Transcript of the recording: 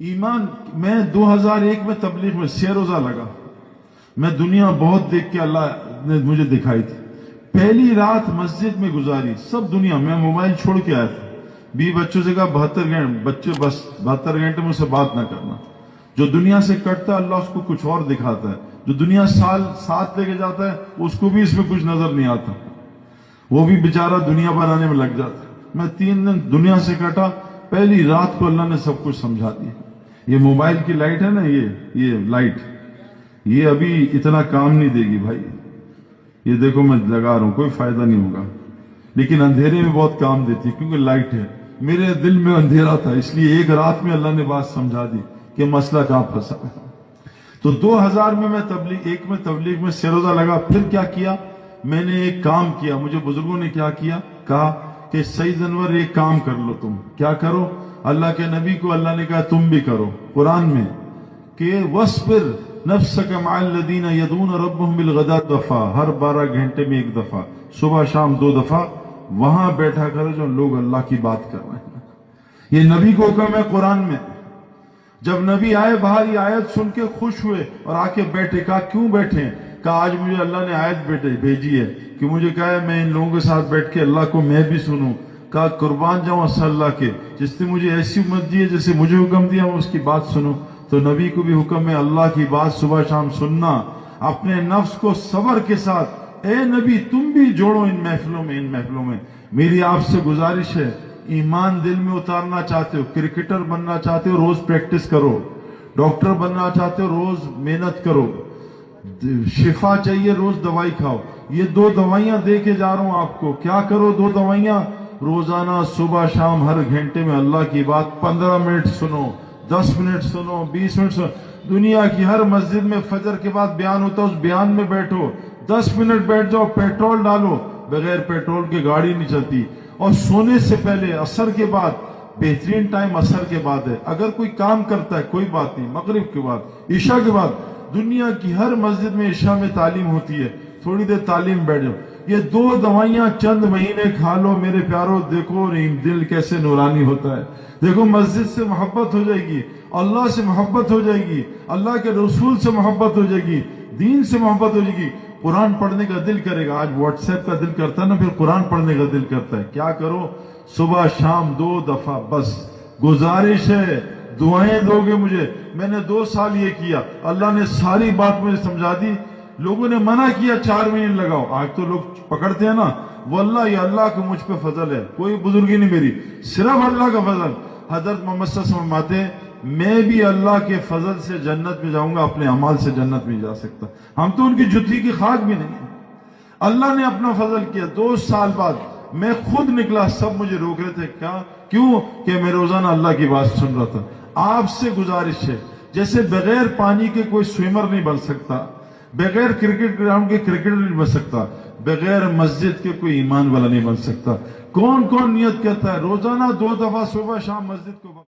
ایمان میں 2001 میں تبلیغ میں 6 روزہ لگا. میں دنیا بہت دیکھ کے اللہ نے مجھے دکھائی تھی. پہلی رات مسجد میں گزاری, سب دنیا. میں موبائل چھوڑ کے آیا تھا. 20 بچوں سے کہا 72 گھنٹے, بچے بس 72 گھنٹے مجھ سے بات نہ کرنا. جو دنیا سے کٹتا ہے اللہ اس کو کچھ اور دکھاتا ہے. جو دنیا سال ساتھ لے کے جاتا ہے اس کو بھی اس میں کچھ نظر نہیں آتا, وہ بھی بیچارہ دنیا بنانے میں لگ جاتا ہے. میں 3 دن دنیا سے کٹا, پہلی رات کو اللہ نے سب کچھ سمجھا دیا. یہ موبائل کی لائٹ ہے نا, یہ لائٹ, یہ ابھی اتنا کام نہیں دے گی بھائی. یہ دیکھو میں لگا رہا ہوں, کوئی فائدہ نہیں ہوگا, لیکن اندھیرے میں بہت کام دیتی ہے کیونکہ لائٹ ہے. میرے دل میں اندھیرا تھا, اس لیے ایک رات میں اللہ نے بات سمجھا دی کہ مسئلہ کہاں پھنسا ہے. تو 2000 میں تبلیغ میں 6 روزہ لگا. پھر کیا کیا, میں نے ایک کام کیا. مجھے بزرگوں نے کیا کیا, کہا کہ سید انور ایک کام کر لو. تم کیا کرو, اللہ کے نبی کو اللہ نے کہا تم بھی کرو قرآن میں کہ وَاصْبِرْ نَفْسَكَ مَعَ الَّذِينَ يَدْعُونَ رَبَّهُمْ بِالْغَدَاةِ دفعہ, ہر 12 گھنٹے میں ایک دفعہ, صبح شام 2 دفعہ وہاں بیٹھا کرو جو لوگ اللہ کی بات کر رہے ہیں. یہ نبی کو حکم ہے قرآن میں. جب نبی آئے باہر یہ آیت سن کے خوش ہوئے اور آ کے بیٹھے. کہا کیوں بیٹھے, کہا آج مجھے اللہ نے آیت بھیجی ہے کہ مجھے کہا ہے میں ان لوگوں کے ساتھ بیٹھ کے اللہ کو میں بھی سنوں. کہا قربان جاؤں اصل اللہ کے, جس نے مجھے ایسی امت دی ہے جیسے مجھے حکم دیا میں اس کی بات سنوں. تو نبی کو بھی حکم ہے اللہ کی بات صبح شام سننا. اپنے نفس کو صبر کے ساتھ, اے نبی تم بھی جوڑو ان محفلوں میں. میری آپ سے گزارش ہے, ایمان دل میں اتارنا چاہتے ہو, کرکٹر بننا چاہتے ہو روز پریکٹس کرو, ڈاکٹر بننا چاہتے ہو روز محنت کرو, شفا چاہیے روز دوائی کھاؤ. یہ 2 دوائیاں دے کے جا رہا ہوں آپ کو. کیا کرو 2 دوائیاں, روزانہ صبح شام ہر گھنٹے میں اللہ کی بات 15 منٹ سنو, 10 منٹ سنو, 20 منٹ سنو. دنیا کی ہر مسجد میں فجر کے بعد بیان ہوتا ہے, اس بیان میں بیٹھو, 10 منٹ بیٹھ جاؤ, پیٹرول ڈالو. بغیر پیٹرول کی گاڑی نہیں چلتی. اور سونے سے پہلے عصر کے بعد, بہترین ٹائم عصر کے بعد ہے. اگر کوئی کام کرتا ہے کوئی بات نہیں, مغرب کے بعد, عشاء کے بعد. دنیا کی ہر مسجد میں عشاء میں تعلیم ہوتی ہے, تھوڑی دیر تعلیم بیٹھ جاؤ. یہ 2 دوائیاں چند مہینے کھا لو میرے پیارو, دیکھو دل کیسے نورانی ہوتا ہے. دیکھو مسجد سے محبت ہو جائے گی, اللہ سے محبت ہو جائے گی, اللہ کے رسول سے محبت ہو جائے گی, دین سے محبت ہو جائے گی. قرآن پڑھنے کا دل کرے گا. آج واٹس ایپ کا دل کرتا ہے نا, پھر قرآن پڑھنے کا دل کرتا ہے. کیا کرو, صبح شام 2 دفعہ بس. گزارش ہے دعائیں دو گے مجھے. میں نے 2 سال یہ کیا, اللہ نے ساری بات مجھے سمجھا دی. لوگوں نے منع کیا 4 مہینے لگاؤ. آج تو لوگ پکڑتے ہیں نا, واللہ یہ اللہ کا مجھ پہ فضل ہے, کوئی بزرگی نہیں میری, صرف اللہ کا فضل. حضرت محمد صلی اللہ علیہ وسلم فرماتے ہیں میں بھی اللہ کے فضل سے جنت میں جاؤں گا, اپنے اعمال سے جنت میں جا سکتا. ہم تو ان کی جتھی کی خاک بھی نہیں. اللہ نے اپنا فضل کیا. 2 سال بعد میں خود نکلا, سب مجھے روک رہے تھے. کیوں کہ میں روزانہ اللہ کی بات سن رہا تھا. آپ سے گزارش ہے, جیسے بغیر پانی کے کوئی سوئمر نہیں بن سکتا, بغیر کرکٹ گراؤنڈ کے کرکٹر نہیں بن سکتا, بغیر مسجد کے کوئی ایمان والا نہیں بن سکتا. کون نیت کرتا ہے روزانہ 2 دفعہ صبح شام مسجد کو